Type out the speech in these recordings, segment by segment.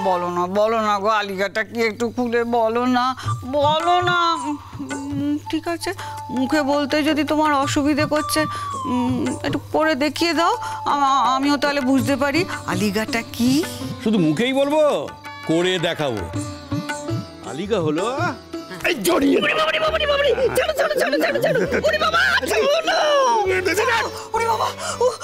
বলো না গো, আলিকাটা কি একটু খুলে বলো না। ঠিক আছে, মুখে বলতে যদি তোমার অসুবিধে করছে একটু করে দেখিয়ে দাও, আমিও তাহলে বুঝতে পারি আলিকাটা কি। শুধু মুখেই বলবো, করে দেখাবো। আলিকা হলো জড়িয়ে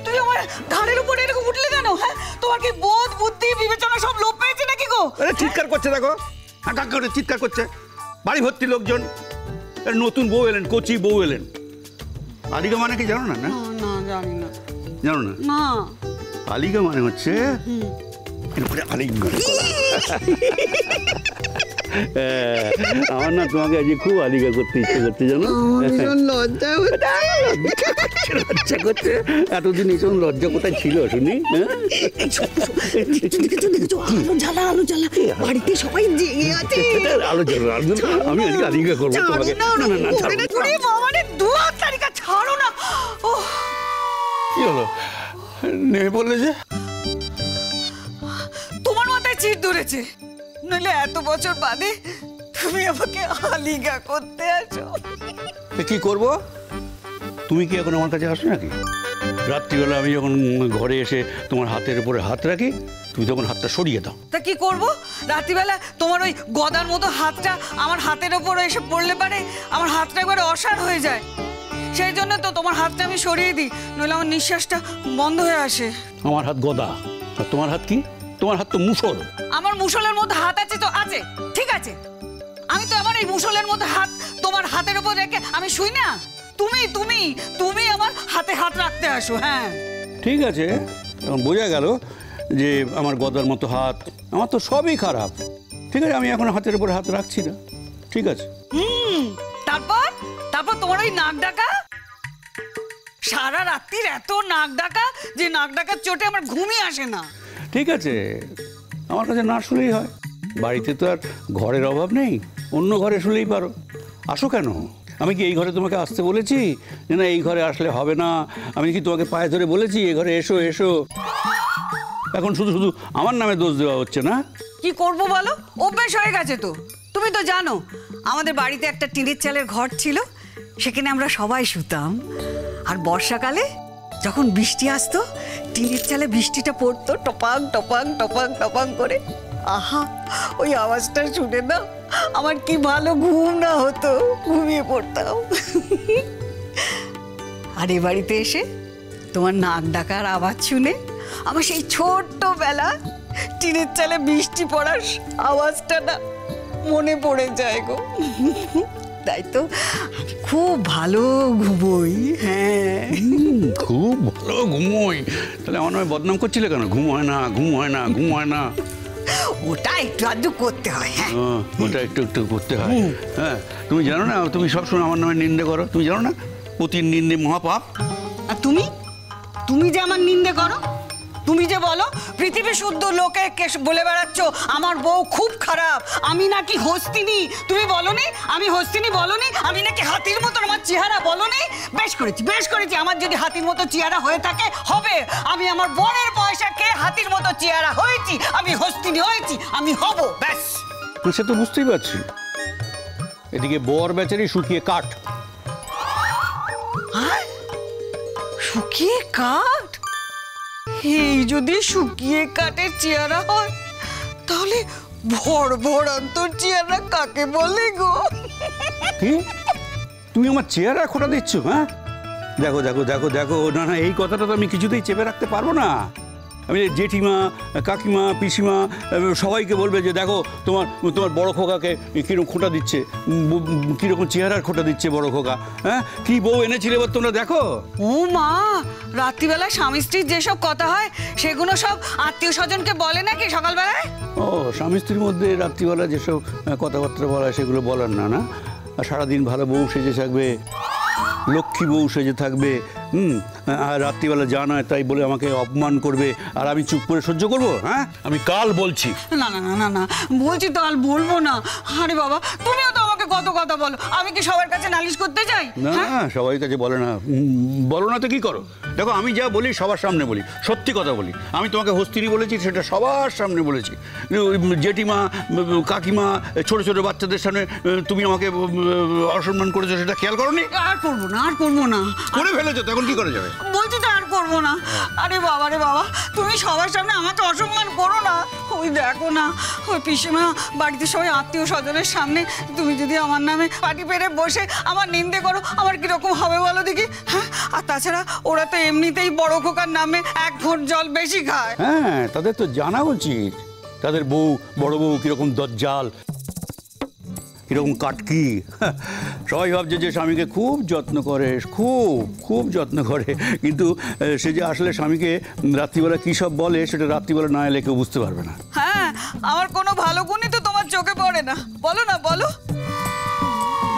তুমি আমার ঘাড়ের উপরে এরকম উঠলে কেন? হ্যাঁ, তোমার কি বোধ বুদ্ধি বিবেচনা সব লোপ পেয়েছে নাকি গো? চিৎকার করছে, দেখো হাঁকা করে চিৎকার করছে, বাড়ি ভর্তি লোকজন। নতুন বউ এলেন, কচি বউ এলেন। আলিকা মানে কি জানো না? না জানি না। জানো না? না, আলিকা মানে হচ্ছে আমার না তোমাকে আজকে খুব আলিকা করতে ইচ্ছে করছে, জানো? লজ্জা করছে। এতদিন এইসব লজ্জা কোথায় ছিল শুনি? বাড়িতে সবাই জেগে আছে। আলো জ্বালা, আমি আজকে আলিকা করবো তোমাকে। ছাড়ো না। কি হলো, নেমে পড়লে যে? তোমার মাথায় চিড় ধরেছে, নইলে এত বছর বাদে তুমি আমাকে আলিকা করতে আসো। কি করব? তুমি কি এখন আমার কাছে আসো নাকি? রাত্রিবেলা আমি যখন ঘরে এসে তোমার হাতের উপরে হাত রাখি, তুমি তখন হাতটা সরিয়ে দাও। তা কি করব? রাত্রিবেলা তোমার ওই গদার মতো হাতটা আমার হাতের উপরে এসে পড়লে পারে আমার হাতটা একবারে অসাড় হয়ে যায়। সেই জন্য তো তোমার হাতটা আমি সরিয়ে দিই, নইলে আমার নিঃশ্বাসটা বন্ধ হয়ে আসে। আমার হাত গদা, আর তোমার হাত কি? তোমার হাত তো মুসল। আমার মুসলের মধ্যে হাত আছে তো আছে, ঠিক আছে। আমি তো আমার এই মুসলের মধ্যে হাত তোমার হাতের উপর রেখে আমি শুই না। তুমি তুমি তুমি আমার হাতে হাত রাখতে আসো। হ্যাঁ ঠিক আছে, এখন বোঝা গেল যে আমার গদার মতো হাত। আমার তো সবই খারাপ। ঠিক আছে, আমি এখন হাতের উপরে হাত রাখছি না। ঠিক আছে। তারপর তারপর তোমার ওই নাক ডাকা, সারা রাত্রির এত নাক ডাকা যে নাক ডাকার চোটে আমার ঘুমই আসে না। ঠিক আছে, আমার কাছে না শুলেই হয়। বাড়িতে তো আর ঘরের অভাব নেই, অন্য ঘরে শুলেই পারো। আসো কেন? আমি কি এই ঘরে তোমাকে আসতে বলেছি যে না এই ঘরে আসলে হবে না? আমি কি তোমাকে পায়ে ধরে বলেছি এই ঘরে এসো এসো? এখন শুধু শুধু আমার নামে দোষ দেওয়া হচ্ছে না? কি করব বলো, অভ্যেস হয়ে গেছে তো। তুমি তো জানো আমাদের বাড়িতে একটা টিনের চালের ঘর ছিল, সেখানে আমরা সবাই শুতাম। আর বর্ষাকালে যখন বৃষ্টি আসতো, টিনের চালে বৃষ্টিটা পড়তো টপাং টপাং টপাং টপাং করে। আহা, ওই আওয়াজটা শুনে না আমার কি ভালো ঘুম না হতো, ঘুমিয়ে পড়তাম। আর এ বাড়িতে এসে তোমার নাক ডাকার আওয়াজ শুনে আমার সেই ছোট্টবেলা টিনের চালে বৃষ্টি পড়ার আওয়াজটা না মনে পড়ে যায় গো। তাই তো খুব ভালো ঘুমোই। হ্যাঁ, খুব ভালো ঘুমোই। তাহলে আমার নামে বদনাম করছিলে কেন? ঘুম হয় না, ঘুম হয় না, ঘুম হয় না। ওটা একটু আধটু করতে হয়। হ্যাঁ, ওটা একটু একটু করতে হয়। হ্যাঁ, তুমি জানো না, তুমি সবসময় আমার নামে নিন্দে করো। তুমি জানো না অতি নিন্দে মহাপাপ? আর তুমি তুমি যে আমার নিন্দে করো, তুমি যে বলো পৃথিবী শুদ্ধ লোকে বলে বেড়াচ্ছ আমার বউ খুব খারাপ, আমি নাকি হস্তিনী। তুমি বলনি আমি হস্তিনী? বলনি আমি নাকি হাতির মতো আমার চেহারা? বলনি? বেশ করেছি, বেশ করেছি। আমার যদি হাতির মতো চেহারা হয়ে থাকে হবে। আমি আমার বরের পয়সা খেয়ে হাতির মতো চেহারা হয়েছি, আমি হস্তিনী হয়েছি, আমি হব। ব্যাস। সে তো বুঝতেই পারছি। এদিকে বর বেচারি শুকিয়ে কাঠ। শুকিয়ে কাঠ? এই যদি শুকিয়ে কাঠের চেহারা হয়, তাহলে ভর ভর অন্তর চেহারা কাকে বলে গো? কি তুমি আমার চেহারা খোটা দিচ্ছ? হ্যাঁ, দেখো দেখো দেখো দেখো, না না, এই কথাটা তো আমি কিছুতেই চেপে রাখতে পারবো না। আমি জেঠিমা, কাকিমা, পিসিমা সবাইকে বলবে যে দেখো তোমার তোমার বড় খোকাকে কীরকম খোঁটা দিচ্ছে, কীরকম চেহারার খোঁটা দিচ্ছে বড় খোকা। হ্যাঁ, কী বউ এনেছিলে এবার তোমরা দেখো। ও মা, রাত্রিবেলা স্বামী স্ত্রীর যেসব কথা হয় সেগুলো সব আত্মীয় স্বজনকে বলে নাকি সকালবেলায়? ও, স্বামী স্ত্রীর মধ্যে রাত্রিবেলা যেসব কথাবার্তা বলা হয় সেগুলো বলার না। না, আর সারাদিন ভালো বউ সেজে থাকবে, লক্ষ্মী বউ সেজে থাকবে, আর রাত্রিবেলা যা নয় তাই বলে আমাকে অপমান করবে, আর আমি চুপ করে সহ্য করব? হ্যাঁ, আমি কাল বলছি। না না না না না, বলছি তো আর বলবো না। আরে বাবা, তুমিও তো আমাকে কত কথা বলো, আমি কি সবার কাছে নালিশ করতে যাই? না সবাই কাছে বলে না, বলো না তো কি করো? দেখো আমি যা বলি সবার সামনে বলি, সত্যি কথা বলি। আমি তোমাকে হস্তিনী বলেছি, সেটা সবার সামনে বলেছি। জেঠিমা, কাকিমা, ছোট ছোট বাচ্চাদের সামনে তুমি আমাকে অসম্মান করেছো, সেটা খেয়াল করোনি? আর করবো না, আর করবো না। করে ফেলেছো, তখন কি করে যাবে? বলছি তো আর করবো না। আরে বাবা রে বাবা, তুমি সবার সামনে আমাকে অসম্মান করো না। ওই দেখো না, ওই পিসিমা বাড়িতে সবাই আত্মীয় স্বজনের সামনে তুমি যদি আমার নামে পাটি পেরে বসে আমার নিন্দে করো, আমার কিরকম হবে বলো দেখি? হ্যাঁ, আর তাছাড়া ওরা তো এমনিতেই বড় খোকার নামে এক ঘোট জল বেশি খায়। হ্যাঁ, তাদের তো জানা উচিত তাদের বউ, বড় বউ কিরকম দজ্জাল, কিরকম কাটকি। সবাই ভাবছে যে স্বামীকে খুব যত্ন করে, খুব খুব যত্ন করে, কিন্তু সে যে আসলে স্বামীকে রাত্রিবেলা কী সব বলে সেটা রাত্রিবেলা না এলে কেউ বুঝতে পারবে না। হ্যাঁ, আমার কোনো ভালো গুণই তো তোমার চোখে পড়ে না। বলো না, বলো।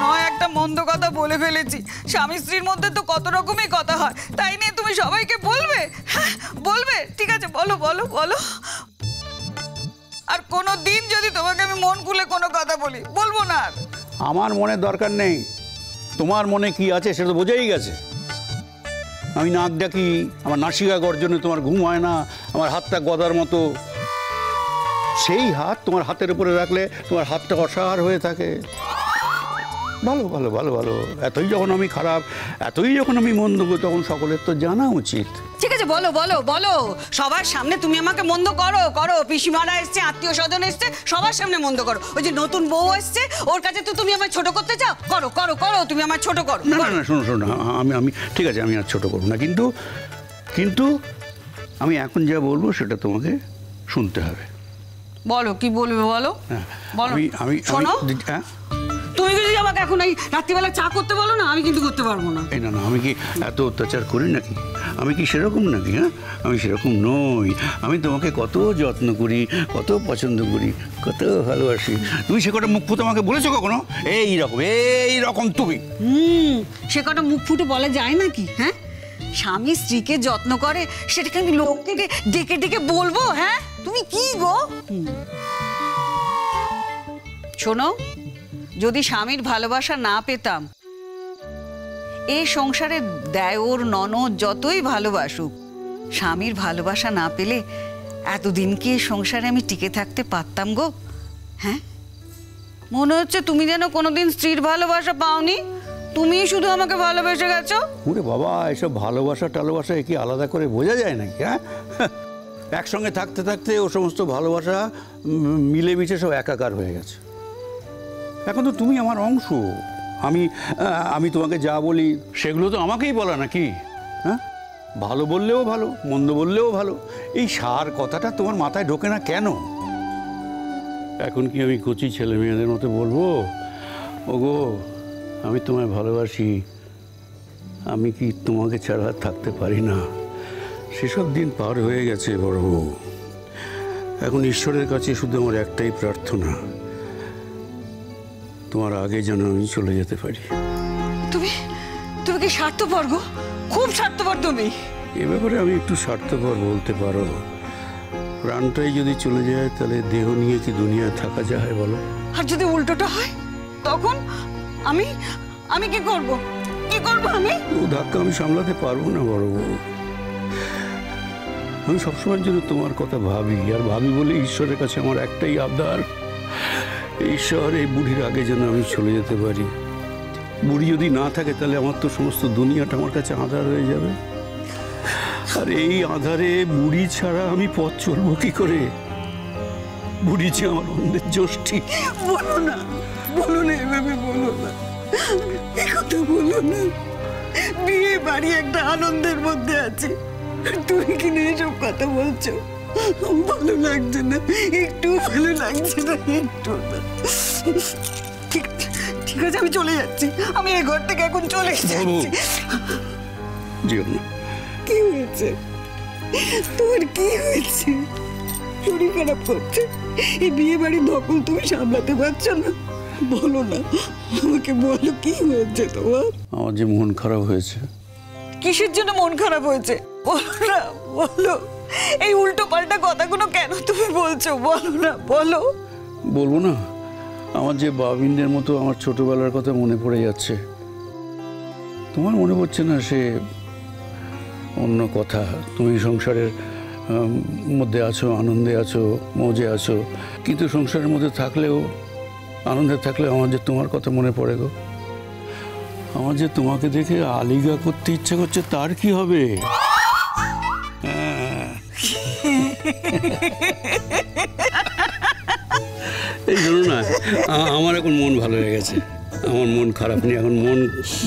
নয় একটা মন্দ কথা বলে ফেলেছি, স্বামী স্ত্রীর মধ্যে তো কত রকমই কথা হয়, তাই নিয়ে তুমি সবাইকে বলবে? হ্যাঁ বলবে, ঠিক আছে, বলো বলো বলো। আর কোনো দিন যদি তোমাকে আমি মন খুলে কোনো কথা বলি, বলবো না আর। আমার মনে দরকার নেই, তোমার মনে কি আছে সেটা তো বোঝাই গেছে। আমি নাক ডাকি, আমার নাসিকা গর্জনে তোমার ঘুম হয় না, আমার হাতটা গদার মতো। সেই হাত তোমার হাতের উপরে রাখলে তোমার হাতটা অসাড় হয়ে থাকে। ভালো ভালো ভালো ভালো, এতই যখন আমি খারাপ, এতই যখন আমি মন্দ, তখন সকলের তো জানা উচিত। ঠিক আছে, বলো বলো বলো। সবার সামনে তুমি আমাকে মন্দ করো করো, পিসিমারা এসছে, আত্মীয় স্বজন এসছে, সবার সামনে মন্দ করো। ওই যে নতুন বউ এসছে, ওর কাছে তো তুমি আমায় ছোট করতে চাও। করো করো করো, তুমি আমায় ছোট করো। না না, শোনো শোনো, আমি ঠিক আছে, আমি আর ছোট করবো না, কিন্তু আমি এখন যা বলবো সেটা তোমাকে শুনতে হবে। বলো, কি বলবে বলো? বলো। আমি শোনো, হ্যাঁ, তুমি যদি আমাকে এখন এই রাত্রিবেলা চা করতে বলো না, আমি কিন্তু করতে পারবো না। এই না না, আমি কি এত অত্যাচার করি নাকি? আমি কি সেরকম নাকি? হ্যাঁ, আমি সেরকম নই। আমি তোমাকে কত যত্ন করি, কত পছন্দ করি, কত ভালোবাসি। তুমি সে কটা মুখ ফুটে আমাকে বলেছো কখনো এই রকম তুমি? সে কটা মুখ ফুটে বলা যায় নাকি? হ্যাঁ, স্বামী স্ত্রীকে যত্ন করে, সেটাকে আমি লোককে ডেকে ডেকে বলবো? হ্যাঁ, তুমি কি গো? শোনো, যদি স্বামীর ভালোবাসা না পেতাম, এই সংসারে দেওর ননদ যতই ভালোবাসুক, স্বামীর ভালোবাসা না পেলে এতদিন কি এই সংসারে আমি টিকে থাকতে পারতাম গো? হ্যাঁ, মনে হচ্ছে তুমি যেন কোনোদিন স্ত্রীর ভালোবাসা পাওনি, তুমি শুধু আমাকে ভালোবেসে গেছো। ওরে বাবা, এসব ভালোবাসা টালোবাসা কি আলাদা করে বোঝা যায় নাকি? হ্যাঁ, একসঙ্গে থাকতে থাকতে ও সমস্ত ভালোবাসা মিলেমিশে সব একাকার হয়ে গেছে। এখন তো তুমি আমার অংশ। আমি তোমাকে যা বলি সেগুলো তো আমাকেই বলা নাকি? হ্যাঁ, ভালো বললেও ভালো, মন্দ বললেও ভালো, এই সার কথাটা তোমার মাথায় ঢোকে না কেন? এখন কি আমি কচি ছেলে মেয়েদের মতো বলবো, ওগো আমি তোমায় ভালোবাসি, আমি কি তোমাকে ছাড়া থাকতে পারি না? সেসব দিন পার হয়ে গেছে বড় বউ। এখন ঈশ্বরের কাছে শুধু আমার একটাই প্রার্থনা, তোমার আগে যেন আমি চলে যেতে পারি। তুমি কি স্বার্থপর গো? খুব স্বার্থপর তুমি। এ ব্যাপারে আমি একটু স্বার্থপর বলতে পারো। প্রাণটাই যদি চলে যায়, তাহলে দেহ নিয়ে কি দুনিয়ায় থাকা যায় বলো? আর যদি উল্টোটা হয়, তখন আমি কি করব? কি করব আমি? ও ধাক্কা আমি সামলাতে পারবো না বড় বউ। আমি সবসময়ের জন্য তোমার কথা ভাবি, আর ভাবি বলে ঈশ্বরের কাছে আমার একটাই আবদার, ঈশ্বর এই বুড়ির আগে যেন আমি চলে যেতে পারি। বুড়ি যদি না থাকে, তাহলে আমার তো সমস্ত দুনিয়াটা আমার কাছে আঁধার হয়ে যাবে। আর এই আঁধারে বুড়ি ছাড়া আমি পথ চলবো কি করে? বুড়ি যে আমার অন্ধের জ্যোষ্ঠী। বলো না, বলো না, এভাবে বলো না, এ কথা বলো না। বিয়ে বাড়ি একটা আনন্দের মধ্যে আছে, তুমি কি নিয়ে এসব কথা বলছো? ভালো লাগছে না, একটু ভালো লাগছে না, একটু না। ঠিক আছে, আমি চলে যাচ্ছি, আমি এই ঘর থেকে এখন চলে যাচ্ছি। কি হয়েছে তোমার? কি হয়েছে? শরীর খারাপ করছে? এই বিয়ে বাড়ির ধকল তুমি সামলাতে পারছো না? বলো না, আমাকে বলো, কি হয়েছে তোমার? আমার যে মন খারাপ হয়েছে। কিসের জন্য মন খারাপ হয়েছে? বলো না, বলো। এই উল্টো পাল্টা কথাগুলো কেন তুমি বলছো? বলো না, বলো। বলবো না, আমার যে বাবিনের মতো আমার ছোটবেলার কথা মনে পড়ে যাচ্ছে। তোমার মনে পড়ছে না সে অন্য কথা? তুমি সংসারের মধ্যে আছো, আনন্দে আছো, মজে আছো, কিন্তু সংসারের মধ্যে থাকলেও, আনন্দে থাকলেও আমার যে তোমার কথা মনে পড়ে গো। আমার যে তোমাকে দেখে আলিগা করতে ইচ্ছা করছে, তার কি হবে? এই জন্য না, আমার এখন মন ভালো হয়ে গেছে। আমার মন খারাপ নেই, এখন মন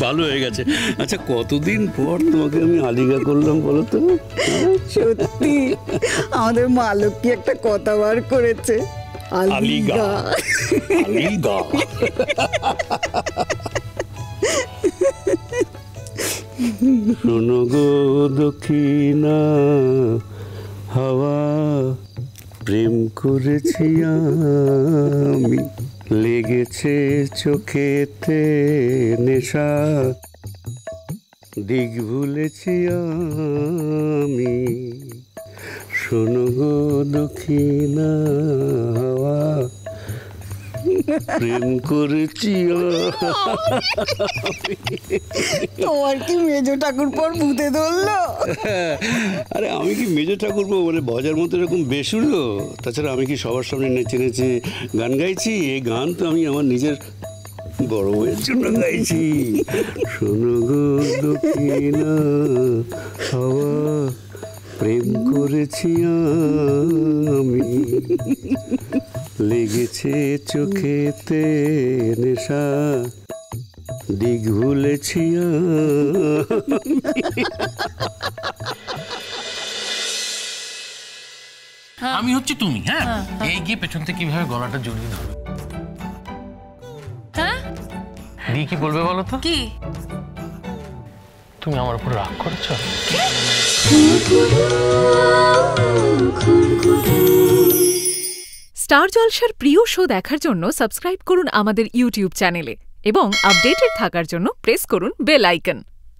ভালো হয়ে গেছে। আচ্ছা, কতদিন পর তোমাকে আমি আলিগা করলাম বলো তো? সত্যি আমাদের মালকী একটা কথা বার করেছে, আলিগা। আলিগা। শোনো গো দক্ষিণা হাওয়া, প্রেম করেছি আমি, লেগেছে চোখেতে নেশা, দিক ভুলেছি আমি। শোনো গো দক্ষিণা হাওয়া, প্রেম করেছি তোমার কি মেজো ঠাকুর পর ভূতে ধরলো? আরে আমি কি মেজো ঠাকুর মানে বাজার মতো এরকম বেসুরো? তাছাড়া আমি কি সবার সামনে নেচে নেচে গান গাইছি? এই গান তো আমি আমার নিজের বড় বউয়ের জন্য গাইছি। শোনো গো দক্ষিণা হাওয়া, প্রেম করেছি আমি, লেগেছে চোখেতে নেশা, দিক ভুলেছি আমি হচ্ছে তুমি। হ্যাঁ, এই গিয়ে পেছন থেকে কিভাবে গলাটা জড়িয়ে ধরো। হ্যাঁ, দিয়ে কি বলবে বলো তো? কি? তুমি আমার উপর রাগ করছো? স্টার জলসার প্রিয় শো দেখার জন্য সাবস্ক্রাইব করুন আমাদের ইউটিউব চ্যানেলে এবং আপডেটেড থাকার জন্য প্রেস করুন বেল আইকন।